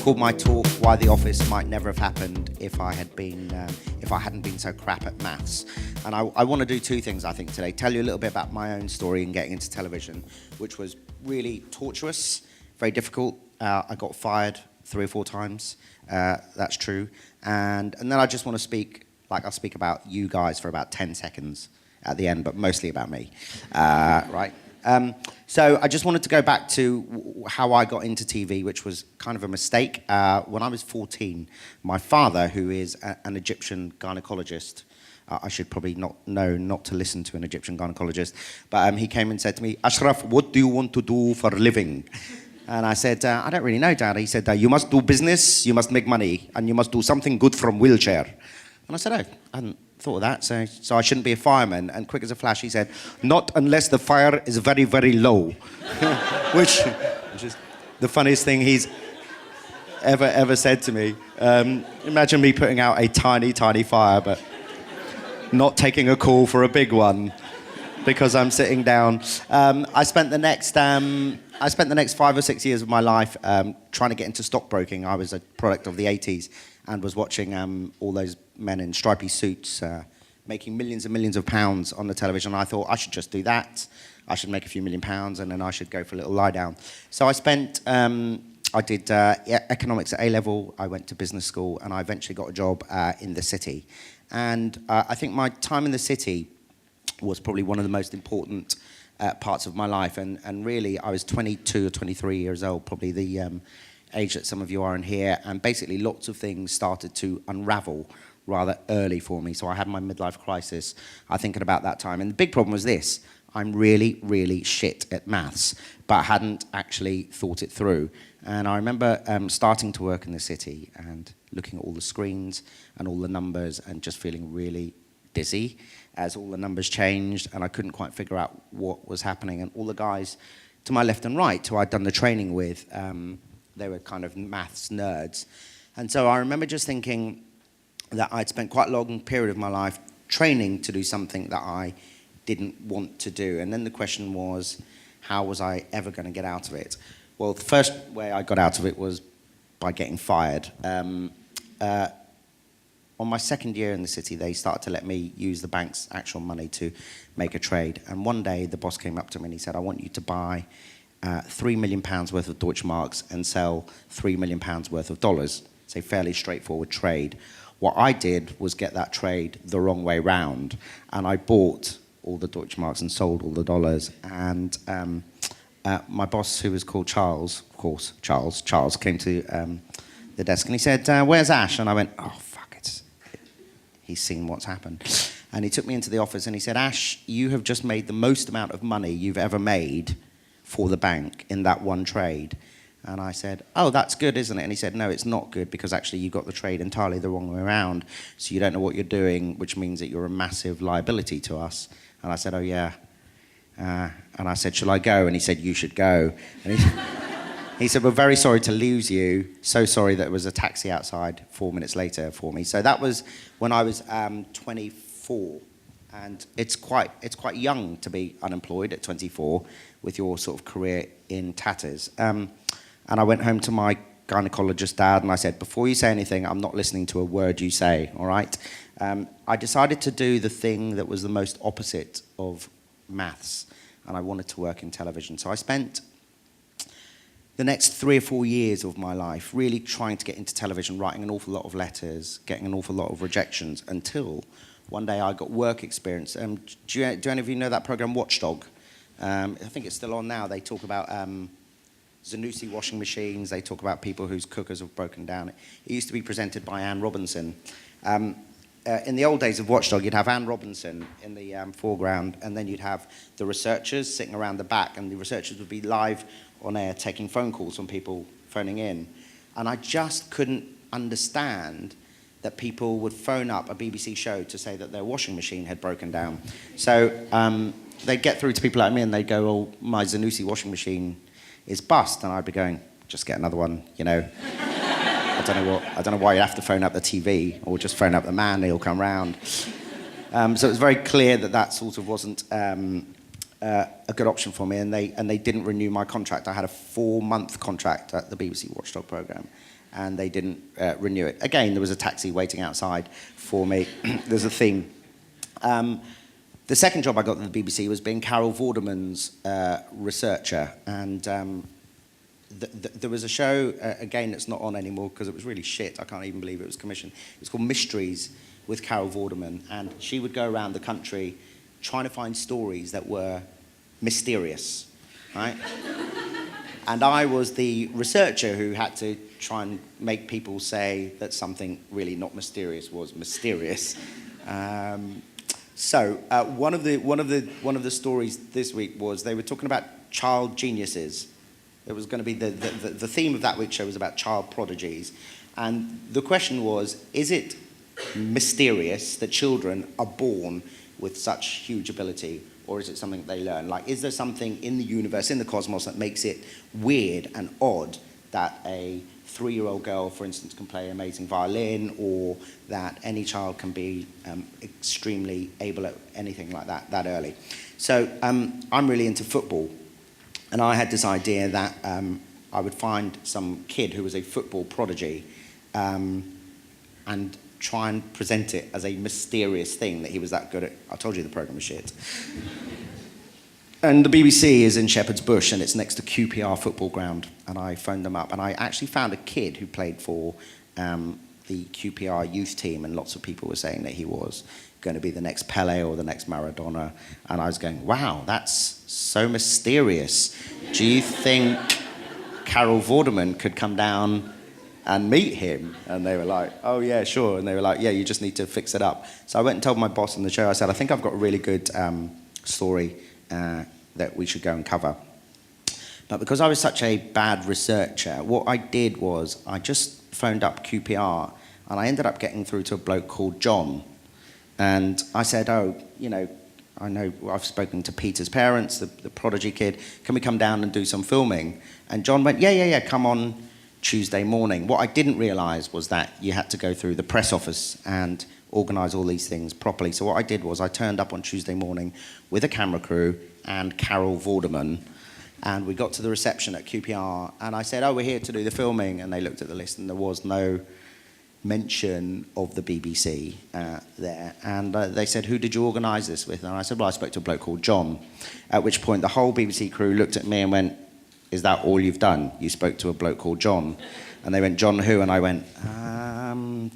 called my talk "Why the Office Might Never Have Happened If I Hadn't Been So Crap at Maths." And I want to do two things, I think, today. Tell you a little bit about my own story in getting into television, which was really tortuous, very difficult. I got fired 3 or 4 times. That's true. And then I just want to speak, like I'll speak about you guys for about 10 seconds at the end, but mostly about me, right? So I just wanted to go back to how I got into TV, which was kind of a mistake. When I was 14, my father, who is an Egyptian gynecologist, I should probably not to listen to an Egyptian gynecologist, but he came and said to me, "Ashraf, what do you want to do for a living?" And I said, "I don't really know, Dad." He said, "You must do business, you must make money, and you must do something good from wheelchair." And I said, "Oh, I hadn't thought of that, so I shouldn't be a fireman." And quick as a flash, he said, "Not unless the fire is very, very low." which is the funniest thing he's ever said to me. Imagine me putting out a tiny, tiny fire, but not taking a call for a big one because I'm sitting down. I spent the next 5 or 6 years of my life trying to get into stockbroking. I was a product of the 80s and was watching all those men in stripy suits making millions and millions of pounds on the television. I thought I should just do that. I should make a few million pounds and then I should go for a little lie down. So I did economics at A-level, I went to business school, and I eventually got a job in the city. And I think my time in the city was probably one of the most important parts of my life. And really, I was 22 or 23 years old, probably the age that some of you are in here. And basically, lots of things started to unravel rather early for me. So I had my midlife crisis, I think, at about that time. And the big problem was this: I'm really, really shit at maths, but I hadn't actually thought it through. And I remember starting to work in the city and looking at all the screens and all the numbers and just feeling really dizzy as all the numbers changed, and I couldn't quite figure out what was happening. And all the guys to my left and right who I'd done the training with, they were kind of maths nerds. And so I remember just thinking that I'd spent quite a long period of my life training to do something that I didn't want to do. And then the question was, how was I ever going to get out of it? Well, the first way I got out of it was by getting fired. On my second year in the city, they started to let me use the bank's actual money to make a trade. And one day, the boss came up to me and he said, "I want you to buy £3 million worth of Deutschmarks and sell £3 million worth of dollars." It's a fairly straightforward trade. What I did was get that trade the wrong way round. And I bought all the Deutschmarks and sold all the dollars. And my boss, who was called Charles, of course, Charles came to the desk and he said, "Where's Ash?" And I went, "Oh, fuck it. He's seen what's happened." And he took me into the office and he said, "Ash, you have just made the most amount of money you've ever made for the bank in that one trade." And I said, "Oh, that's good, isn't it?" And he said, "No, it's not good, because actually you got the trade entirely the wrong way around. So you don't know what you're doing, which means that you're a massive liability to us." And I said, "Oh, yeah." And I said, "Shall I go?" And he said, "You should go." And he said, "We're very sorry to lose you. So sorry that there was a taxi outside 4 minutes later for me." So that was when I was 24. And it's quite young to be unemployed at 24 with your sort of career in tatters. And I went home to my gynecologist dad and I said, "Before you say anything, I'm not listening to a word you say, all right?" I decided to do the thing that was the most opposite of maths, and I wanted to work in television. So I spent the next 3 or 4 years of my life really trying to get into television, writing an awful lot of letters, getting an awful lot of rejections, until one day I got work experience. Do any of you know that program Watchdog? I think it's still on now. They talk about Zanussi washing machines. They talk about people whose cookers have broken down. It used to be presented by Anne Robinson. In the old days of Watchdog, you'd have Anne Robinson in the foreground, and then you'd have the researchers sitting around the back, and the researchers would be live on air taking phone calls from people phoning in. And I just couldn't understand that people would phone up a BBC show to say that their washing machine had broken down. So they'd get through to people like me and they'd go, "Oh, my Zanussi washing machine is bust." And I'd be going, "Just get another one, you know." I don't know why you have to phone up the TV, or just phone up the man, he'll come round. So it was very clear that that sort of wasn't a good option for me, and they didn't renew my contract. I had a 4-month contract at the BBC Watchdog programme. and they didn't renew it. Again, there was a taxi waiting outside for me. There's a theme. The second job I got at the BBC was being Carol Vorderman's researcher, and there was a show, again, that's not on anymore because it was really shit. I can't even believe it was commissioned. It was called Mysteries with Carol Vorderman, and she would go around the country trying to find stories that were mysterious, right? And I was the researcher who had to try and make people say that something really not mysterious was mysterious. So one of the stories this week was they were talking about child geniuses. It was going to be the theme of that week's show was about child prodigies, and the question was: is it mysterious that children are born with such huge ability, or is it something they learn? Like, is there something in the universe, in the cosmos, that makes it weird and odd that a 3-year-old girl, for instance, can play amazing violin, or that any child can be extremely able at anything like that early? So I'm really into football, and I had this idea that I would find some kid who was a football prodigy and try and present it as a mysterious thing that he was that good at. I told you the programme was shit. And the BBC is in Shepherd's Bush, and it's next to QPR football ground. And I phoned them up, and I actually found a kid who played for the QPR youth team, and lots of people were saying that he was going to be the next Pele or the next Maradona. And I was going, wow, that's so mysterious. Do you think Carol Vorderman could come down and meet him? And they were like, oh yeah, sure. And they were like, yeah, you just need to fix it up. So I went and told my boss on the show, I said, I think I've got a really good story that we should go and cover. But because I was such a bad researcher, what I did was I just phoned up QPR, and I ended up getting through to a bloke called John. And I said, oh, you know, I know I've spoken to Peter's parents, the prodigy kid, can we come down and do some filming? And John went, yeah, come on Tuesday morning. What I didn't realise was that you had to go through the press office and organise all these things properly. So what I did was I turned up on Tuesday morning with a camera crew and Carol Vorderman, and we got to the reception at QPR, and I said, oh, we're here to do the filming, and they looked at the list, and there was no mention of the BBC there, and they said, who did you organise this with? And I said, well, I spoke to a bloke called John, at which point the whole BBC crew looked at me and went, is that all you've done? You spoke to a bloke called John? And they went, John who? And I went,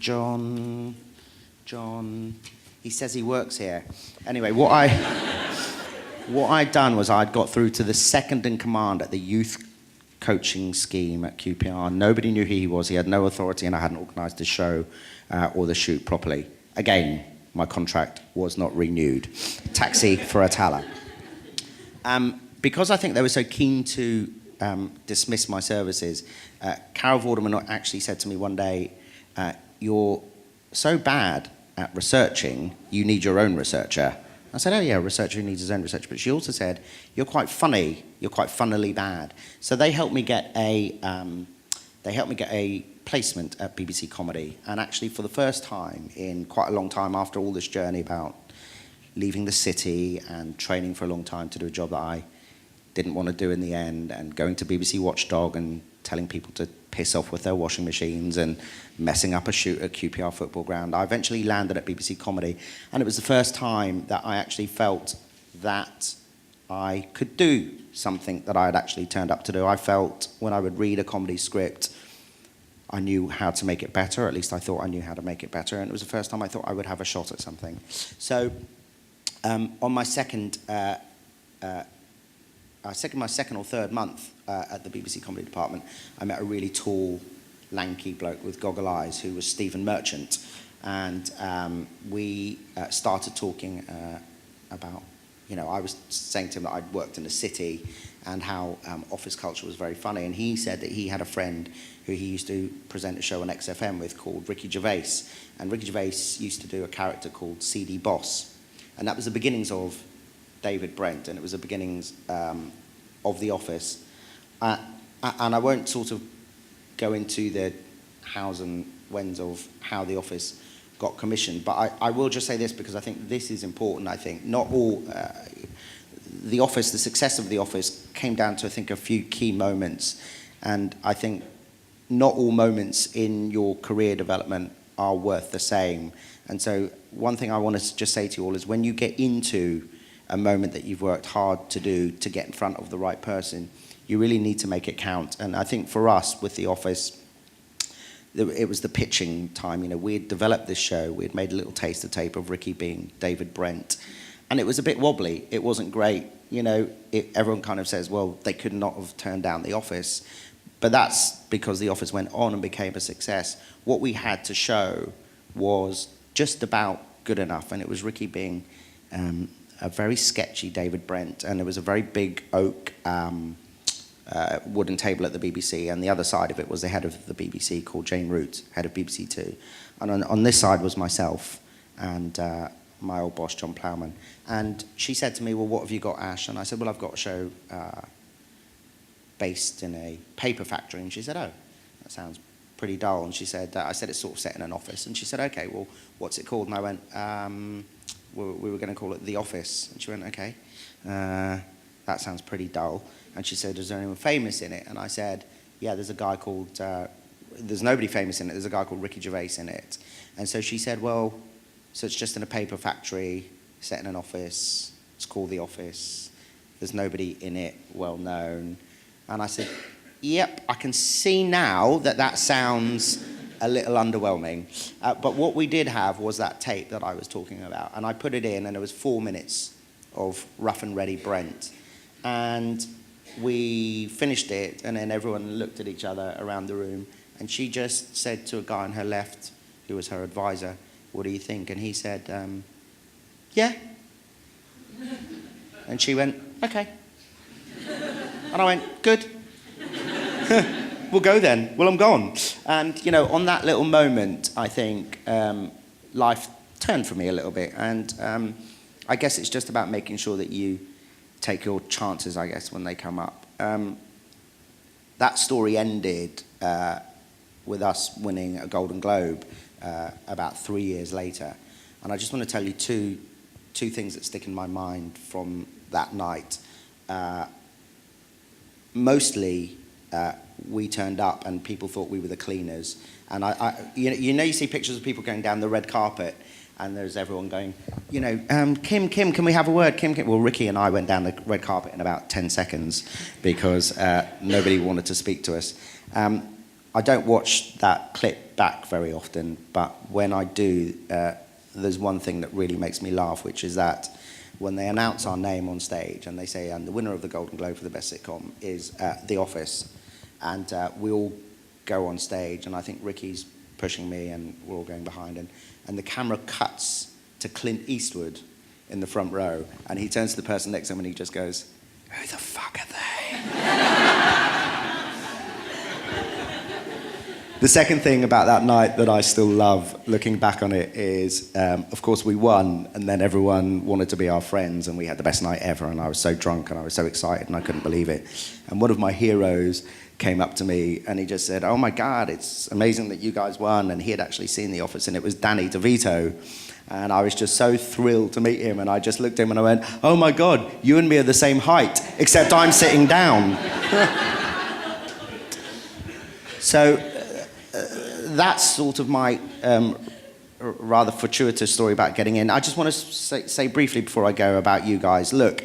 John, he says he works here. Anyway, what I'd done was I'd got through to the second in command at the youth coaching scheme at QPR. Nobody knew who he was. He had no authority, and I hadn't organised the show or the shoot properly. Again, my contract was not renewed. Taxi for Atalla. Because I think they were so keen to dismiss my services, Carol Vorderman actually said to me one day, you're so bad at researching, you need your own researcher. I said, oh yeah, a researcher who needs his own researcher. But she also said, you're quite funny, you're quite funnily bad. So they helped me get a placement at BBC Comedy. And actually for the first time in quite a long time, after all this journey about leaving the city and training for a long time to do a job that I didn't want to do in the end, and going to BBC Watchdog and telling people to piss off with their washing machines and messing up a shoot at QPR football ground, I eventually landed at BBC Comedy, and it was the first time that I actually felt that I could do something that I had actually turned up to do. I felt when I would read a comedy script, I knew how to make it better, or at least I thought I knew how to make it better, and it was the first time I thought I would have a shot at something. So on my second or third month at the BBC Comedy Department, I met a really tall, lanky bloke with goggle eyes who was Stephen Merchant. And we started talking about, I was saying to him that I'd worked in the city and how office culture was very funny. And he said that he had a friend who he used to present a show on XFM with called Ricky Gervais. And Ricky Gervais used to do a character called CD Boss. And that was the beginnings of David Brent, and it was the beginnings of The Office. And I won't sort of go into the hows and whens of how The Office got commissioned, but I will just say this because I think this is important. I think not all The Office, the success of The Office came down to, I think, a few key moments, and I think not all moments in your career development are worth the same. And so one thing I want to just say to you all is when you get into a moment that you've worked hard to do to get in front of the right person, you really need to make it count. And I think for us with The Office, it was the pitching time. You know, we had developed this show, we had made a little taster tape of Ricky being David Brent, and it was a bit wobbly. It wasn't great. You know, everyone kind of says, well, they could not have turned down The Office. But that's because The Office went on and became a success. What we had to show was just about good enough, and it was Ricky being a very sketchy David Brent, and there was a very big oak wooden table at the BBC, and the other side of it was the head of the BBC called Jane Root, head of BBC Two. And on this side was myself and my old boss, John Plowman. And she said to me, well, what have you got, Ash? And I said, well, I've got a show based in a paper factory. And she said, oh, that sounds pretty dull. And she said, I said, it's sort of set in an office. And she said, okay, well, what's it called? And I went, we were going to call it The Office. And she went, okay, that sounds pretty dull. And she said, is there anyone famous in it? And I said, yeah, there's a guy called, there's nobody famous in it, there's a guy called Ricky Gervais in it. And so she said, well, so it's just in a paper factory, set in an office, it's called The Office, there's nobody in it well known. And I said, yep, I can see now that that sounds a little underwhelming. But what we did have was that tape that I was talking about. And I put it in, and it was 4 minutes of rough and ready Brent. And we finished it, and then everyone looked at each other around the room, and she just said to a guy on her left, who was her advisor, what do you think? And he said, yeah. And she went, okay. And I went, good. We'll go then. Well, I'm gone. And, you know, on that little moment, I think life turned for me a little bit. And I guess it's just about making sure that you take your chances, I guess, when they come up. That story ended with us winning a Golden Globe about 3 years later. And I just want to tell you two things that stick in my mind from that night. Mostly, we turned up and people thought we were the cleaners. And you see pictures of people going down the red carpet, and there's everyone going, you know, Kim, can we have a word? Kim. Well, Ricky and I went down the red carpet in about 10 seconds because nobody wanted to speak to us. I don't watch that clip back very often, but when I do, there's one thing that really makes me laugh, which is that when they announce our name on stage and they say, and the winner of the Golden Globe for the best sitcom is The Office, and we all go on stage, and I think Ricky's pushing me and we're all going behind, and the camera cuts to Clint Eastwood in the front row, and he turns to the person next to him and he just goes, who the fuck are they? The second thing about that night that I still love, looking back on it, is, of course, we won, and then everyone wanted to be our friends, and we had the best night ever, and I was so drunk, and I was so excited, and I couldn't believe it. And one of my heroes came up to me, and he just said, oh my God, it's amazing that you guys won, and he had actually seen The Office, and it was Danny DeVito. And I was just so thrilled to meet him, and I just looked at him and I went, oh my God, you and me are the same height, except I'm sitting down. So that's sort of my rather fortuitous story about getting in. I just want to say briefly before I go about you guys. Look,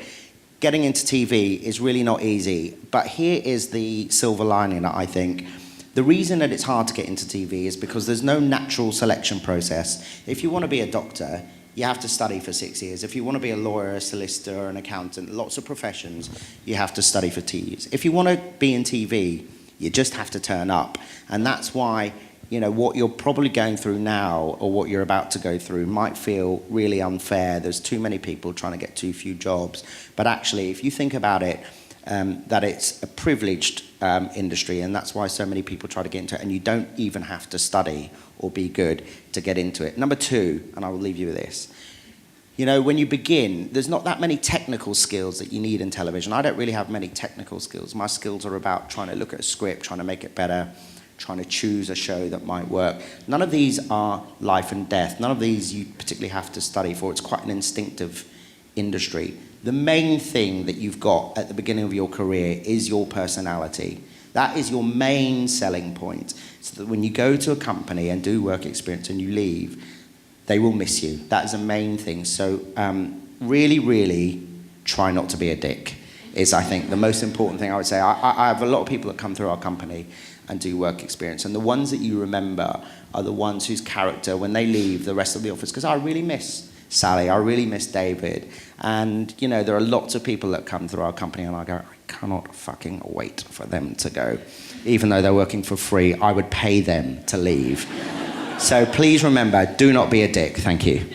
getting into TV is really not easy, but here is the silver lining, I think. The reason that it's hard to get into TV is because there's no natural selection process. If you want to be a doctor, you have to study for 6 years. If you want to be a lawyer, a solicitor, an accountant, lots of professions, you have to study for 2 years. If you want to be in TV, you just have to turn up. And that's why, you know, what you're probably going through now or what you're about to go through might feel really unfair. There's too many people trying to get too few jobs. But actually, if you think about it, that it's a privileged industry, and that's why so many people try to get into it, and you don't even have to study or be good to get into it. Number two, and I will leave you with this, you know, when you begin, there's not that many technical skills that you need in television. I don't really have many technical skills. My skills are about trying to look at a script, trying to make it better, trying to choose a show that might work. None of these are life and death. None of these you particularly have to study for. It's quite an instinctive industry. The main thing that you've got at the beginning of your career is your personality. That is your main selling point. So that when you go to a company and do work experience and you leave, they will miss you. That is the main thing. So really, really try not to be a dick is, I think, the most important thing I would say. I have a lot of people that come through our company and do work experience, and the ones that you remember are the ones whose character, when they leave the rest of the office, because I really miss Sally, I really miss David, and you know, there are lots of people that come through our company and I go, I cannot fucking wait for them to go. Even though they're working for free, I would pay them to leave. So please remember, do not be a dick. Thank you.